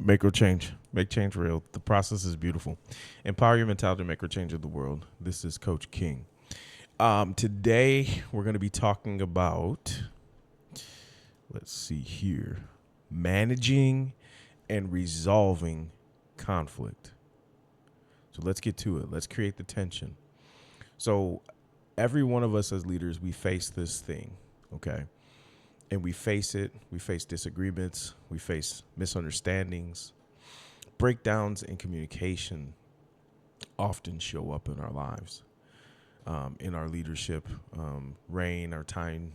Make real change. Make change real. The process is beautiful. Empower your mentality to make real change of the world. This is Coach King. Today we're going to be talking about, let's see here, managing and resolving conflict. So let's get to it. Let's create the tension. So every one of us as leaders, we face this thing, okay? And we face it. We face disagreements. We face misunderstandings. Breakdowns in communication often show up in our lives, in our leadership reign, our time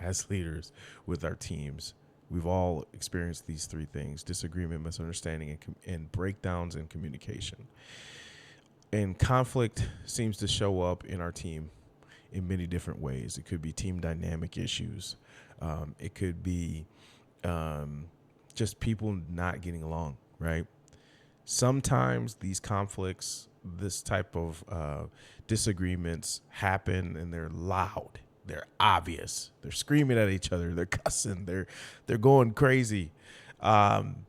as leaders with our teams. We've all experienced these three things: disagreement, misunderstanding, and breakdowns in communication. And conflict seems to show up in our team in many different ways. It could be team dynamic issues. It could be just people not getting along, right? Sometimes these conflicts, this type of disagreements happen and they're loud. They're obvious. They're screaming at each other. They're cussing. They're going crazy. And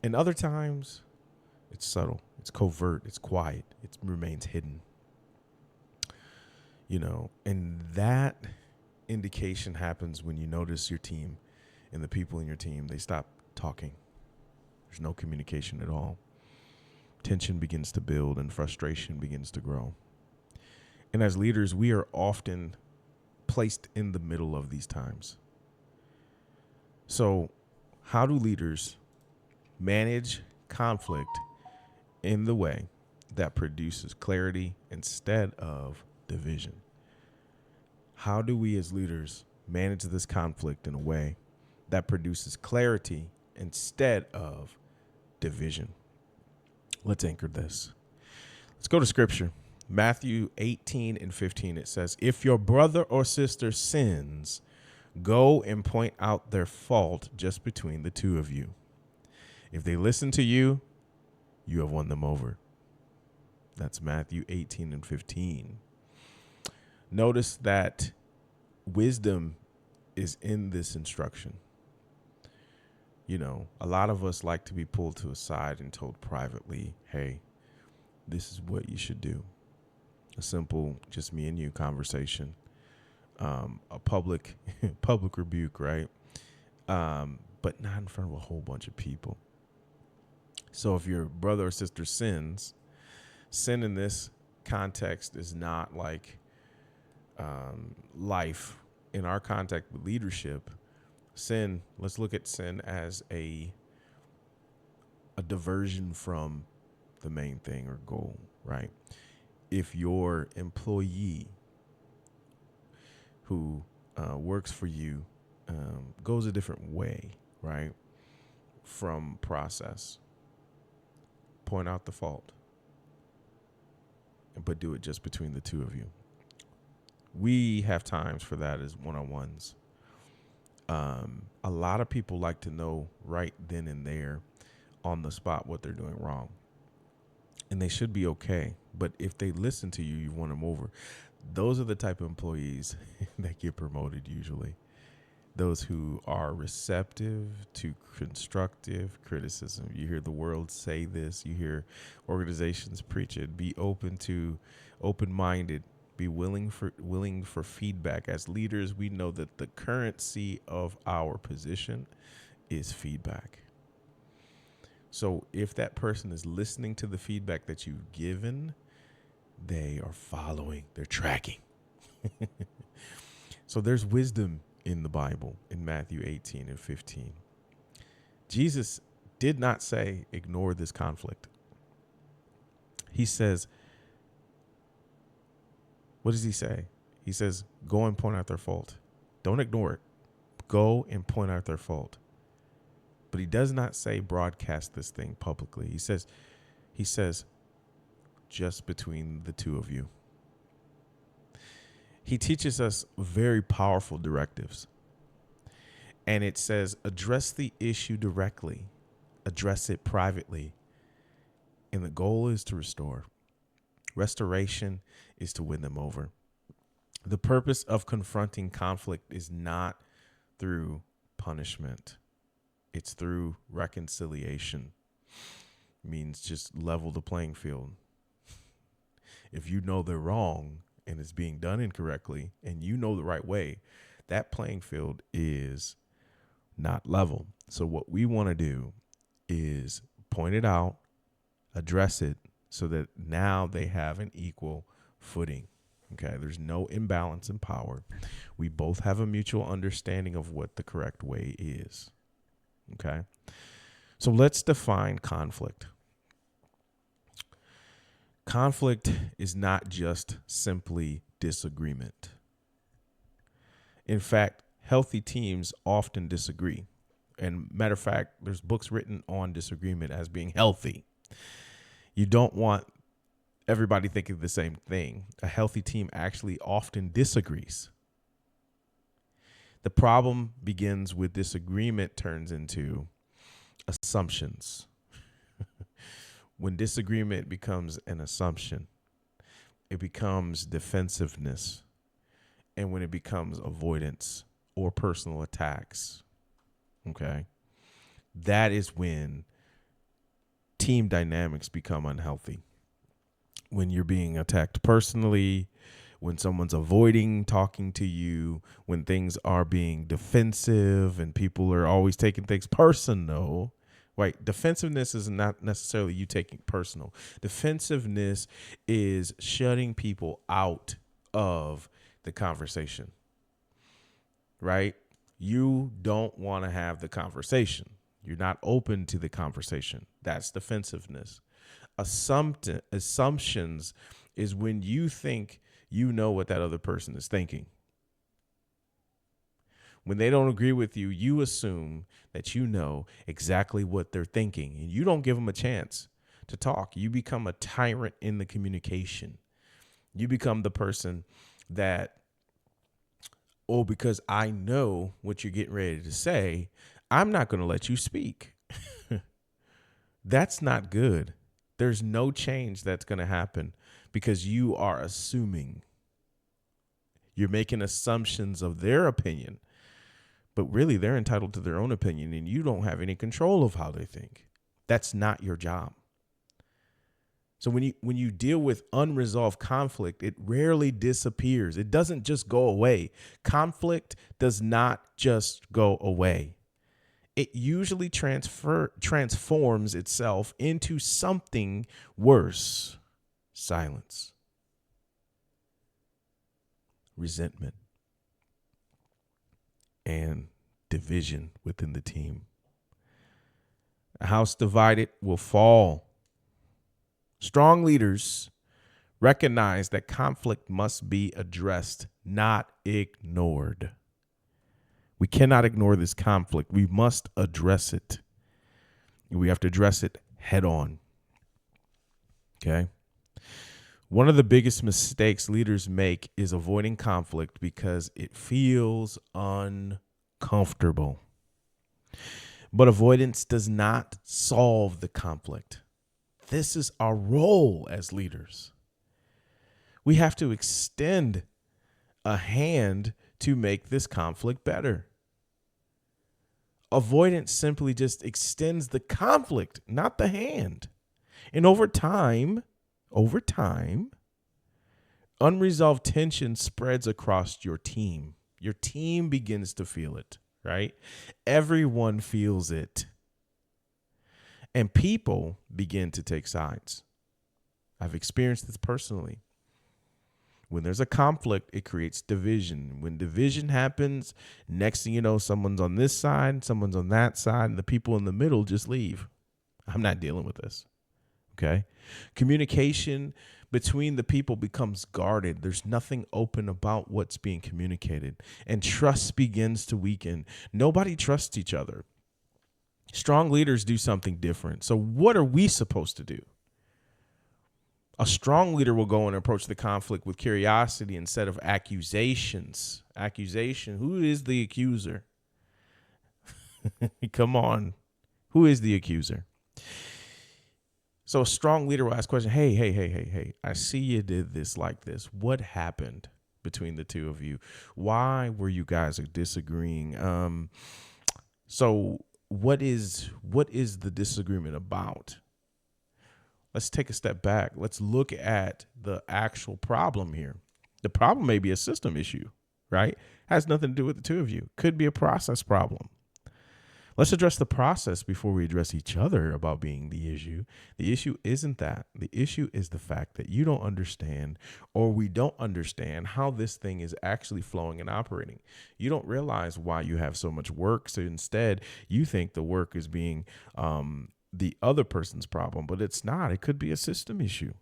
other times, it's subtle. It's covert. It's quiet. It remains hidden. And that indication happens when you notice your team and the people in your team, they stop talking. There's no communication at all. Tension begins to build and frustration begins to grow. And as leaders, we are often placed in the middle of these times. So, how do leaders manage conflict in the way that produces clarity instead of division? How do we as leaders manage this conflict in a way that produces clarity instead of division? Let's anchor this. Let's go to scripture. Matthew 18:15. It says, if your brother or sister sins, go and point out their fault just between the two of you. If they listen to you, you have won them over. That's Matthew 18:15. Notice that wisdom is in this instruction. A lot of us like to be pulled to a side and told privately, hey, this is what you should do. A simple, just me and you conversation, a public rebuke, right? But not in front of a whole bunch of people. So if your brother or sister sins, sin in this context is not like life. In our contact with leadership, sin, let's look at sin as a diversion from the main thing or goal, right? If your employee who works for you goes a different way, right, from process, point out the fault, but do it just between the two of you. We have times for that as one-on-ones. A lot of people like to know right then and there on the spot what they're doing wrong. And they should be okay. But if they listen to you, you won them over. Those are the type of employees that get promoted usually. Those who are receptive to constructive criticism. You hear the world say this. You hear organizations preach it. Be open-minded. Be willing for feedback. As leaders, we know that the currency of our position is feedback. So if that person is listening to the feedback that you've given, they are following, they're tracking. So there's wisdom in the Bible in Matthew 18:15. Jesus did not say, ignore this conflict. He says, what does he say? He says, go and point out their fault. Don't ignore it. Go and point out their fault. But he does not say broadcast this thing publicly. He says, just between the two of you. He teaches us very powerful directives. And it says, address the issue directly. Address it privately. And the goal is to restore. Restoration is to win them over. The purpose of confronting conflict is not through punishment. It's through reconciliation. means just level the playing field. If you know they're wrong and it's being done incorrectly and you know the right way, that playing field is not level. So what we want to do is point it out, address it so that now they have an equal footing. Okay, there's no imbalance in power. We both have a mutual understanding of what the correct way is. Okay, so let's define conflict. Conflict is not just simply disagreement. In fact, healthy teams often disagree. And matter of fact, there's books written on disagreement as being healthy. You don't want everybody thinking the same thing. A healthy team actually often disagrees. The problem begins with disagreement turns into assumptions. When disagreement becomes an assumption, it becomes defensiveness. And when it becomes avoidance or personal attacks, okay, that is when team dynamics become unhealthy. When you're being attacked personally, when someone's avoiding talking to you, when things are being defensive and people are always taking things personal, right? Defensiveness is not necessarily you taking it personal. Defensiveness is shutting people out of the conversation, right? You don't want to have the conversation. You're not open to the conversation. That's defensiveness. Assumptions is when you think you know what that other person is thinking. When they don't agree with you, you assume that you know exactly what they're thinking, and you don't give them a chance to talk. You become a tyrant in the communication. You become the person that, oh, because I know what you're getting ready to say, I'm not going to let you speak. That's not good. There's no change that's going to happen because you are assuming. You're making assumptions of their opinion, but really they're entitled to their own opinion and you don't have any control of how they think. That's not your job. So when you deal with unresolved conflict, it rarely disappears. It doesn't just go away. Conflict does not just go away. It usually transforms itself into something worse. Silence, resentment, and division within the team. A house divided will fall. Strong leaders recognize that conflict must be addressed, not ignored. We cannot ignore this conflict. We must address it. We have to address it head on. Okay. One of the biggest mistakes leaders make is avoiding conflict because it feels uncomfortable. But avoidance does not solve the conflict. This is our role as leaders. We have to extend a hand to make this conflict better. Avoidance simply just extends the conflict, not the hand. And over time, unresolved tension spreads across your team. Your team begins to feel it, right? Everyone feels it. And people begin to take sides. I've experienced this personally. When there's a conflict, it creates division. When division happens, next thing you know, someone's on this side, someone's on that side, and the people in the middle just leave. I'm not dealing with this. Okay? Communication between the people becomes guarded. There's nothing open about what's being communicated, and trust begins to weaken. Nobody trusts each other. Strong leaders do something different. So what are we supposed to do? A strong leader will go and approach the conflict with curiosity instead of accusations. Accusation. Who is the accuser? Come on. Who is the accuser? So a strong leader will ask questions. Hey. I see you did this like this. What happened between the two of you? Why were you guys disagreeing? So what is the disagreement about? Let's take a step back. Let's look at the actual problem here. The problem may be a system issue, right? Has nothing to do with the two of you. Could be a process problem. Let's address the process before we address each other about being the issue. The issue isn't that. The issue is the fact that you don't understand, or we don't understand how this thing is actually flowing and operating. You don't realize why you have so much work. So instead, you think the work is being the other person's problem, but it's not. It could be a system issue.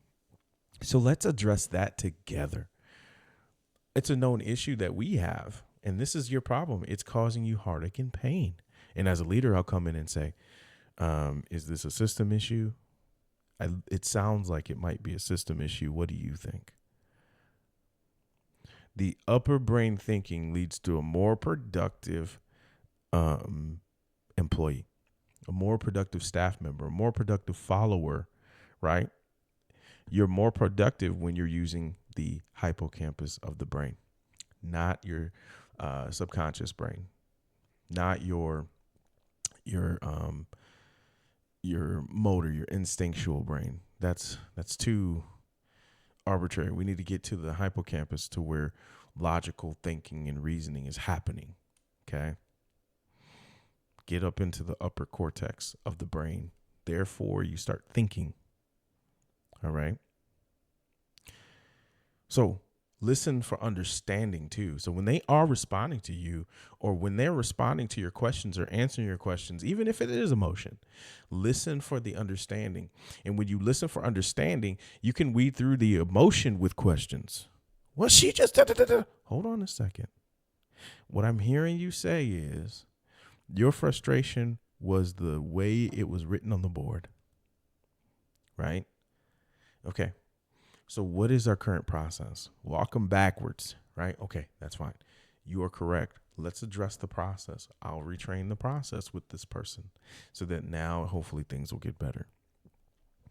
So let's address that together. It's a known issue that we have, and this is your problem. It's causing you heartache and pain. And as a leader, I'll come in and say, is this a system issue? It sounds like it might be a system issue. What do you think? The upper brain thinking leads to a more productive employee, a more productive staff member, a more productive follower, right? You're more productive when you're using the hippocampus of the brain, not your subconscious brain, not your motor, your instinctual brain. That's too arbitrary. We need to get to the hippocampus, to where logical thinking and reasoning is happening. Okay. Get up into the upper cortex of the brain. Therefore, you start thinking. All right. So listen for understanding too. So when they are responding to you, or when they're responding to your questions or answering your questions, even if it is emotion, listen for the understanding. And when you listen for understanding, you can weed through the emotion with questions. Well, she just, hold on a second. What I'm hearing you say is your frustration was the way it was written on the board, right? Okay. So what is our current process? Walk them backwards, right? Okay, that's fine. You are correct. Let's address the process. I'll retrain the process with this person so that now hopefully things will get better.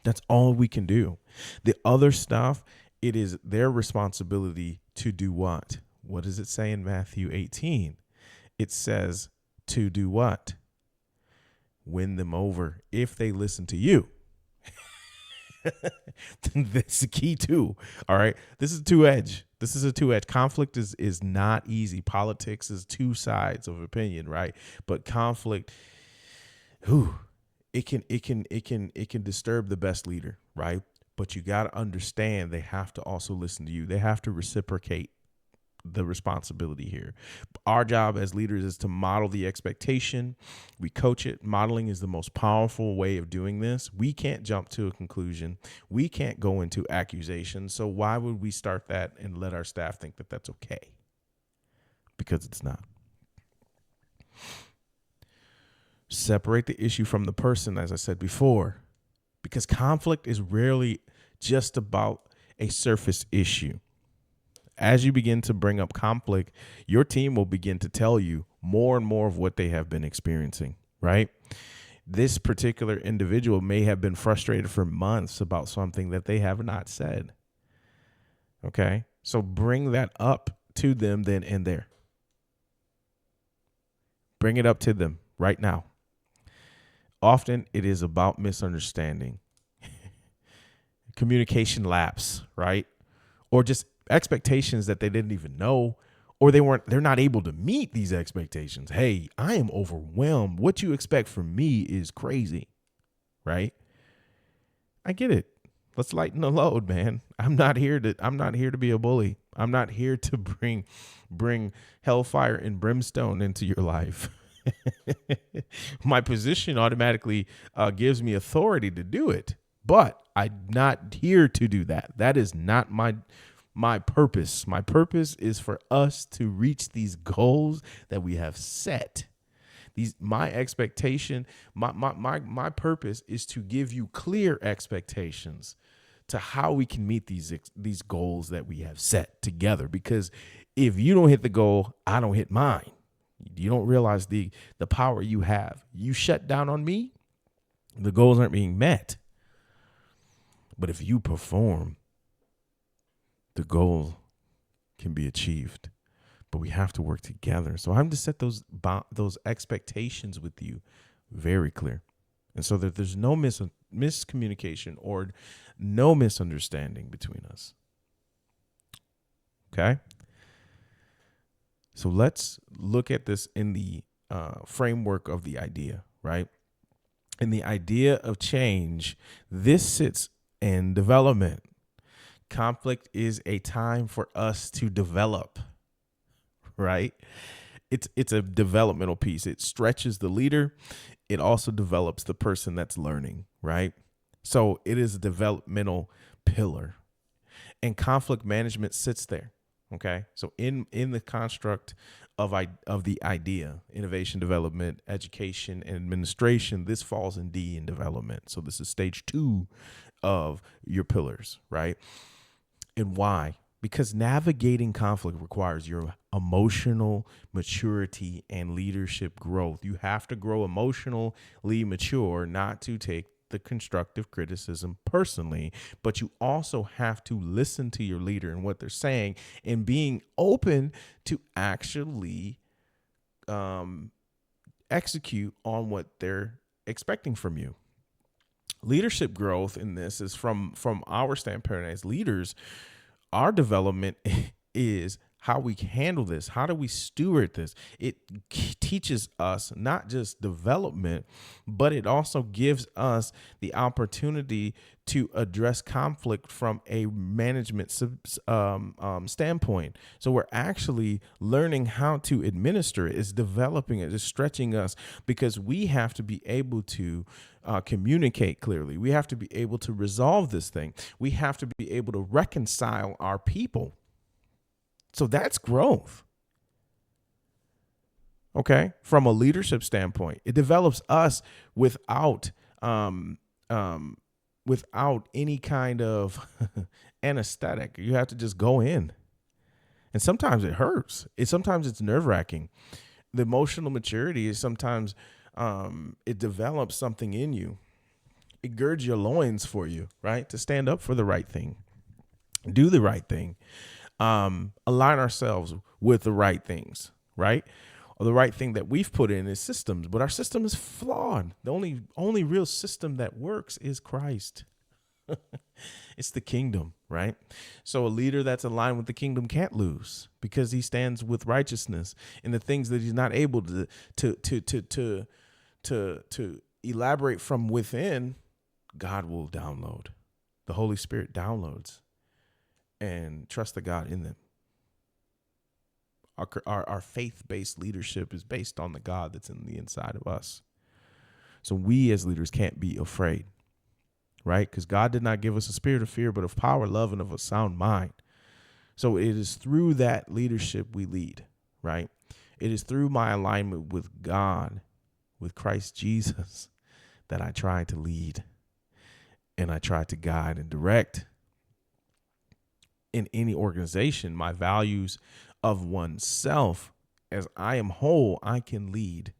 That's all we can do. The other stuff, it is their responsibility to do what? What does it say in Matthew 18? It says to do what? Win them over if they listen to you. That's the key too. All right. This is a two-edge. Conflict is not easy. Politics is two sides of opinion, right? But conflict, it can disturb the best leader, right? But you got to understand they have to also listen to you. They have to reciprocate the responsibility here. Our job as leaders is to model the expectation. We coach it. Modeling is the most powerful way of doing this. We can't jump to a conclusion. We can't go into accusations. So why would we start that and let our staff think that that's okay? Because it's not. Separate the issue from the person, as I said before, because conflict is rarely just about a surface issue. As you begin to bring up conflict, your team will begin to tell you more and more of what they have been experiencing, right? This particular individual may have been frustrated for months about something that they have not said. Okay, so bring that up to them then and there. Bring it up to them right now. Often it is about misunderstanding, communication lapse, right? Or just expectations that they didn't even know, or they're not able to meet these expectations. Hey, I am overwhelmed. What you expect from me is crazy, right? I get it. Let's lighten the load, man. I'm not here to be a bully. I'm not here to bring hellfire and brimstone into your life. My position automatically gives me authority to do it, but I'm not here to do that. That is not my purpose. My purpose is for us to reach these goals that we have set. My expectation, my purpose is to give you clear expectations to how we can meet these goals that we have set together. Because if you don't hit the goal, I don't hit mine. You don't realize the power you have. You shut down on me, the goals aren't being met. But if you perform, the goal can be achieved. But we have to work together. So I'm to set those expectations with you very clear. And so that there's no miscommunication or no misunderstanding between us. Okay? So let's look at this in the framework of the idea, right? In the idea of change, this sits in development. Conflict is a time for us to develop, right? It's a developmental piece. It stretches the leader. It also develops the person that's learning, right? So it is a developmental pillar, and conflict management sits there. Okay, so in the construct of the idea, innovation, development, education, and administration, this falls in D in development. So this is stage 2 of your pillars, right? And why? Because navigating conflict requires your emotional maturity and leadership growth. You have to grow emotionally mature, not to take the constructive criticism personally, but you also have to listen to your leader and what they're saying and being open to actually execute on what they're expecting from you. Leadership growth in this is from our standpoint as leaders. Our development is how we handle this. How do we steward this? It teaches us not just development, but it also gives us the opportunity to address conflict from a management standpoint. So we're actually learning how to administer it. It's developing it. It's stretching us because we have to be able to communicate clearly. We have to be able to resolve this thing. We have to be able to reconcile our people. So that's growth. Okay. From a leadership standpoint, it develops us without any kind of anesthetic. You have to just go in. And sometimes it hurts. Sometimes it's nerve-wracking. The emotional maturity is sometimes it develops something in you. It girds your loins for you, right? To stand up for the right thing, do the right thing, align ourselves with the right things, right? Or the right thing that we've put in is systems, but our system is flawed. The only real system that works is Christ. It's the kingdom, right? So a leader that's aligned with the kingdom can't lose because he stands with righteousness in the things that he's not able to elaborate from within. God will download. The Holy Spirit downloads, and trust the God in them. Our faith-based leadership is based on the God that's in the inside of us. So we as leaders can't be afraid, right? Because God did not give us a spirit of fear, but of power, love, and of a sound mind. So it is through that leadership we lead, right? It is through my alignment with God, with Christ Jesus, that I try to lead and I try to guide and direct. In any organization, my values of oneself, as I am whole, I can lead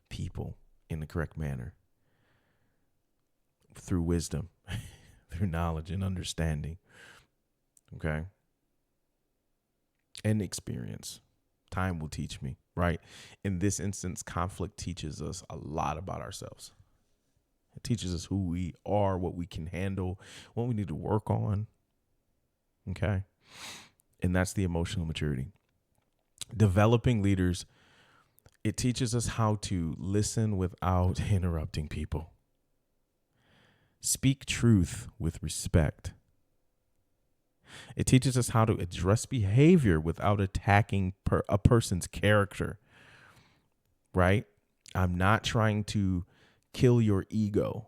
people in the correct manner through wisdom, through knowledge and understanding. Okay. And experience. Time will teach me, right? In this instance, conflict teaches us a lot about ourselves. It teaches us who we are, what we can handle, what we need to work on. Okay. And that's the emotional maturity. Developing leaders, it teaches us how to listen without interrupting people. Speak truth with respect. It teaches us how to address behavior without attacking a person's character, right? I'm not trying to kill your ego.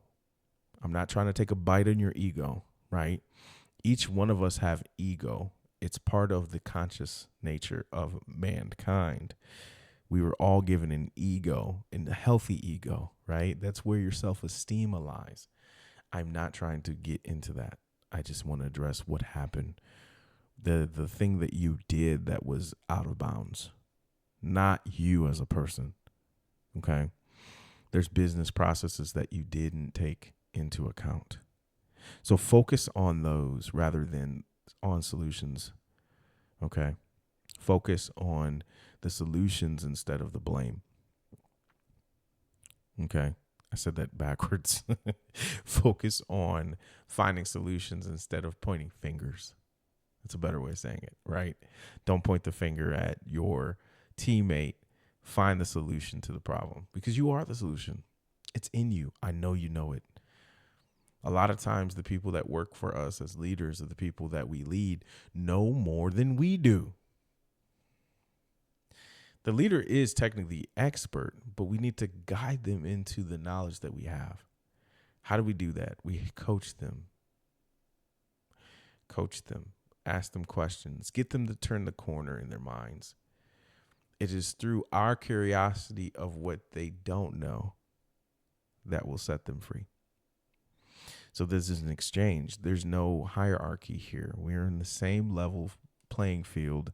I'm not trying to take a bite on your ego, right? Each one of us have ego. It's part of the conscious nature of mankind. We were all given an ego, and a healthy ego, right? That's where your self-esteem lies. I'm not trying to get into that. I just want to address what happened. The thing that you did that was out of bounds, not you as a person. Okay. There's business processes that you didn't take into account. So focus on those rather than on solutions. Okay. Focus on the solutions instead of the blame. Okay. I said that backwards. Focus on finding solutions instead of pointing fingers. That's a better way of saying it, right? Don't point the finger at your teammate. Find the solution to the problem because you are the solution. It's in you. I know you know it. A lot of times, the people that work for us as leaders, or the people that we lead, know more than we do. The leader is technically the expert, but we need to guide them into the knowledge that we have. How do we do that? We coach them, ask them questions, get them to turn the corner in their minds. It is through our curiosity of what they don't know that will set them free. So this is an exchange. There's no hierarchy here. We're in the same level playing field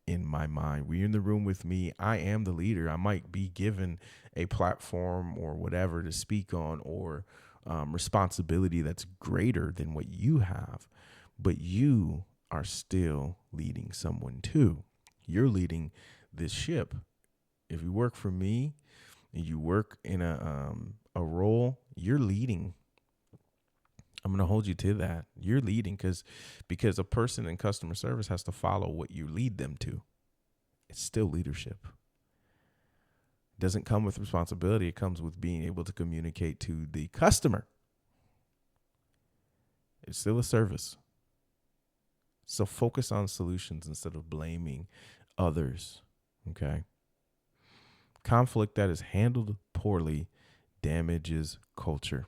in my mind. We're in the room with me. I am the leader. I might be given a platform or whatever to speak on, or responsibility that's greater than what you have. But you are still leading someone too. You're leading this ship. If you work for me and you work in a role, you're leading. I'm going to hold you to that. You're leading because a person in customer service has to follow what you lead them to. It's still leadership. It doesn't come with responsibility. It comes with being able to communicate to the customer. It's still a service. So focus on solutions instead of blaming others. Okay. Conflict that is handled poorly damages culture.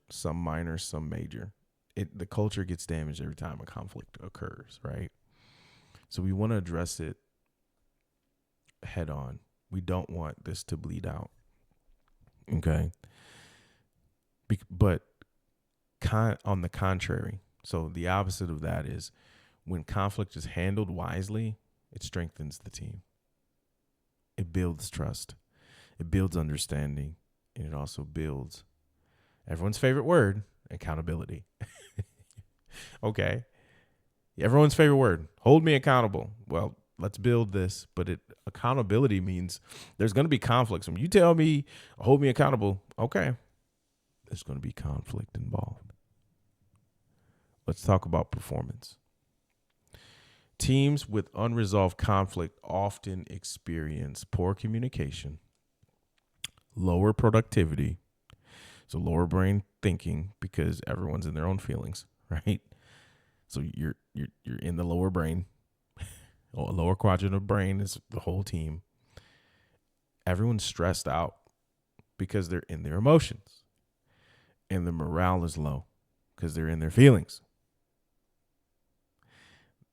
Some minor, some major. The culture gets damaged every time a conflict occurs, right? So we want to address it head on. We don't want this to bleed out. Okay. But on the contrary, so the opposite of that is when conflict is handled wisely, it strengthens the team. It builds trust. It builds understanding. And it also builds everyone's favorite word, accountability. Okay. Everyone's favorite word, hold me accountable. Well, let's build this. But accountability means there's going to be conflicts. When you tell me, hold me accountable, okay, there's going to be conflict involved. Let's talk about performance. Teams with unresolved conflict often experience poor communication, lower productivity, so lower brain thinking because everyone's in their own feelings, right? So you're in the lower brain. Lower quadrant of brain is the whole team. Everyone's stressed out because they're in their emotions, and the morale is low because they're in their feelings.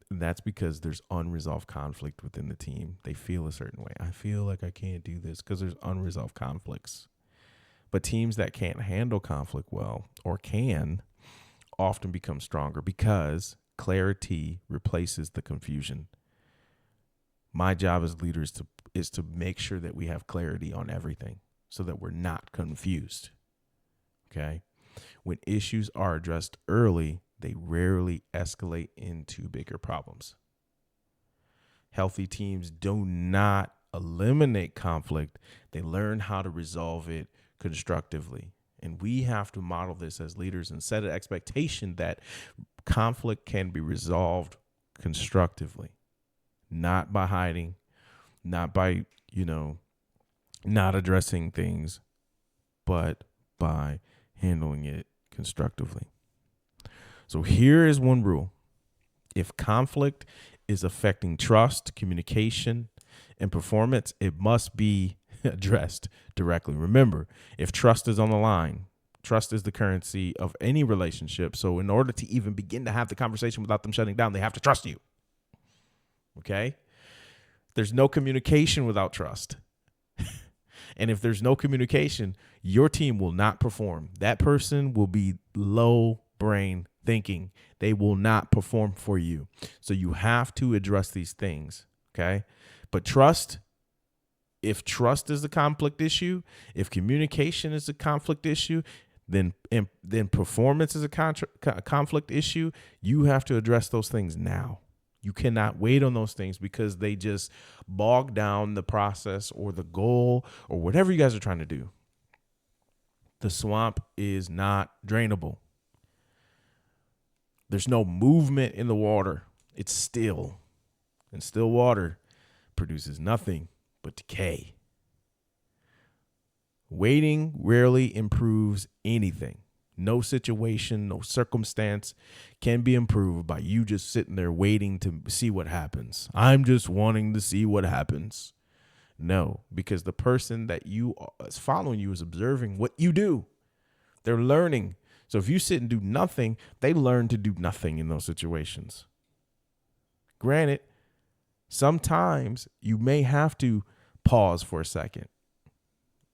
That's because there's unresolved conflict within the team. They feel a certain way. I feel like I can't do this because there's unresolved conflicts. But teams that can't handle conflict well, or can, often become stronger because clarity replaces the confusion. My job as leaders is to make sure that we have clarity on everything so that we're not confused. Okay? When issues are addressed early, they rarely escalate into bigger problems. Healthy teams do not eliminate conflict. They learn how to resolve it constructively. And we have to model this as leaders and set an expectation that conflict can be resolved constructively, not by hiding, not by, not addressing things, but by handling it constructively. So here is one rule. If conflict is affecting trust, communication, and performance, it must be addressed directly. Remember, if trust is on the line, trust is the currency of any relationship. So in order to even begin to have the conversation without them shutting down, they have to trust you. Okay? There's no communication without trust. And if there's no communication, your team will not perform. That person will be low brain thinking. They will not perform for you. So you have to address these things. Okay? But trust, if trust is a conflict issue, if communication is a conflict issue, then performance is a conflict issue. You have to address those things now. You cannot wait on those things because they just bog down the process or the goal or whatever you guys are trying to do. The swamp is not drainable. There's no movement in the water. It's still. And still water produces nothing but decay. Waiting rarely improves anything. No situation, no circumstance can be improved by you just sitting there waiting to see what happens. I'm just wanting to see what happens. No, because the person that is following you is observing what you do. They're learning. So if you sit and do nothing, they learn to do nothing in those situations. Granted, sometimes you may have to pause for a second.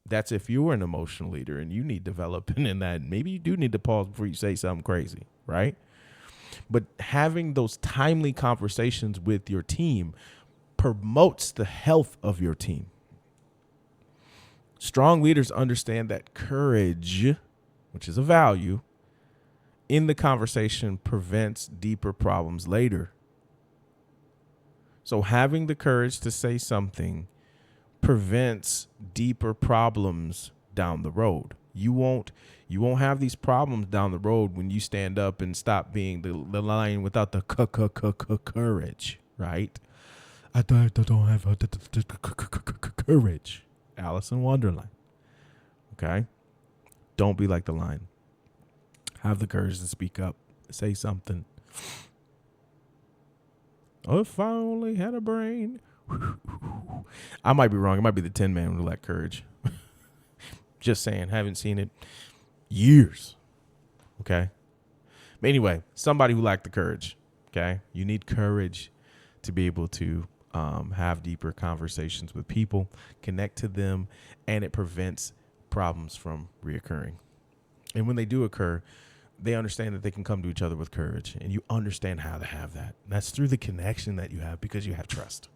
That's if you're an emotional leader and you need developing in that. Maybe you do need to pause before you say something crazy, right? But having those timely conversations with your team promotes the health of your team. Strong leaders understand that courage, which is a value, in the conversation prevents deeper problems later. So having the courage to say something prevents deeper problems down the road. You won't have these problems down the road when you stand up and stop being the lion without the courage, right? I don't have courage. Alice in Wonderland. Okay? Don't be like the lion. Have the courage to speak up. Say something. Oh, if I only had a brain. I might be wrong. It might be the Tin Man who lacked courage. Just saying. Haven't seen it years. Okay? But anyway, somebody who lacked the courage. Okay? You need courage to be able to have deeper conversations with people, connect to them, and it prevents problems from reoccurring. And when they do occur, they understand that they can come to each other with courage, and you understand how to have that. And that's through the connection that you have because you have trust.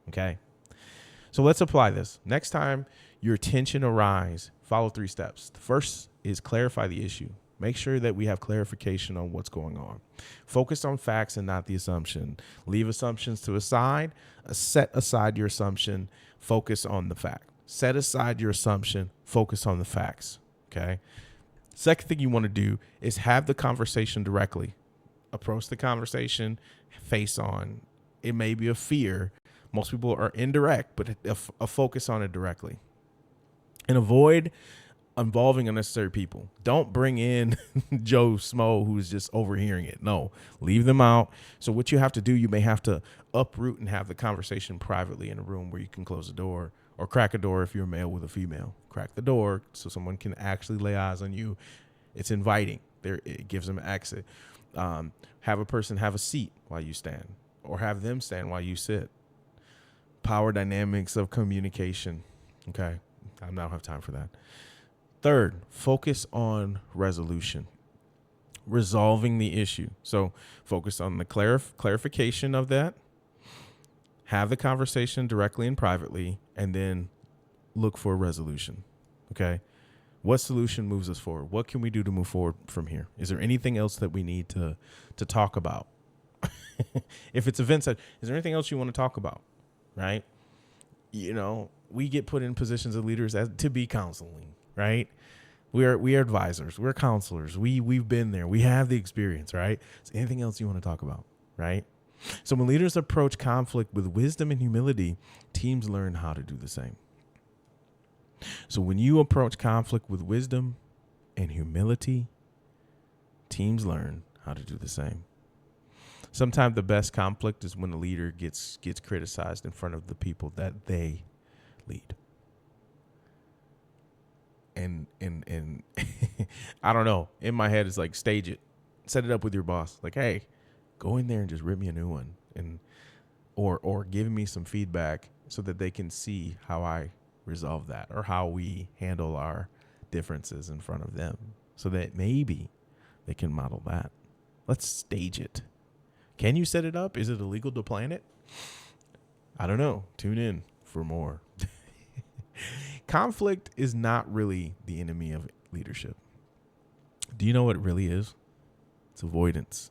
Okay? So let's apply this. Next time your tension arises, follow 3 steps. The first is clarify the issue. Make sure that we have clarification on what's going on. Focus on facts and not the assumption. Leave assumptions to a side. Set aside your assumption. Focus on the fact. Set aside your assumption. Focus on the facts. Okay? Second thing you want to do is have the conversation directly. Approach the conversation face on. It may be a fear. Most people are indirect, but a focus on it directly. And avoid involving unnecessary people. Don't bring in Joe Smo who's just overhearing it. No, leave them out. So what you have to do, you may have to uproot and have the conversation privately in a room where you can close the door or crack a door if you're a male with a female. Crack the door so someone can actually lay eyes on you. It's inviting. It gives them exit. Have a person have a seat while you stand or have them stand while you sit. Power dynamics of communication. Okay. I don't have time for that. Third, focus on resolution, resolving the issue. So focus on the clarification of that, have the conversation directly and privately, and then look for a resolution. Okay. What solution moves us forward? What can we do to move forward from here? Is there anything else that we need to talk about? If it's events, is there anything else you want to talk about? Right. You know, we get put in positions of leaders to be counseling, right? We are advisors. We're counselors. We've been there. We have the experience, right? So anything else you want to talk about, right? So when leaders approach conflict with wisdom and humility, teams learn how to do the same. So when you approach conflict with wisdom and humility, teams learn how to do the same. Sometimes the best conflict is when a leader gets criticized in front of the people that they lead. And I don't know. In my head, it's like, stage it. Set it up with your boss. Like, hey, go in there and just rip me a new one. And or give me some feedback so that they can see how I resolve that or how we handle our differences in front of them so that maybe they can model that. Let's stage it. Can you set it up? Is it illegal to plan it? I don't know. Tune in for more. Conflict is not really the enemy of leadership. Do you know what it really is? It's avoidance.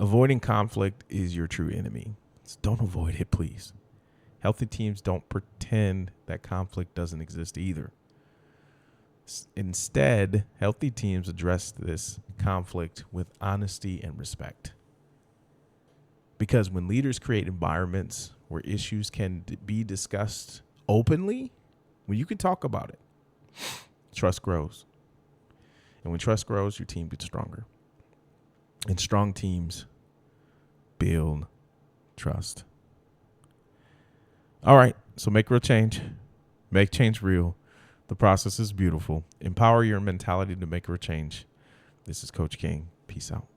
Avoiding conflict is your true enemy. So don't avoid it, please. Healthy teams don't pretend that conflict doesn't exist either. Instead, healthy teams address this conflict with honesty and respect. Because when leaders create environments where issues can be discussed openly, when you can talk about it, trust grows. And when trust grows, your team gets stronger. And strong teams build trust. All right, so make real change. Make change real. The process is beautiful. Empower your mentality to make real change. This is Coach King. Peace out.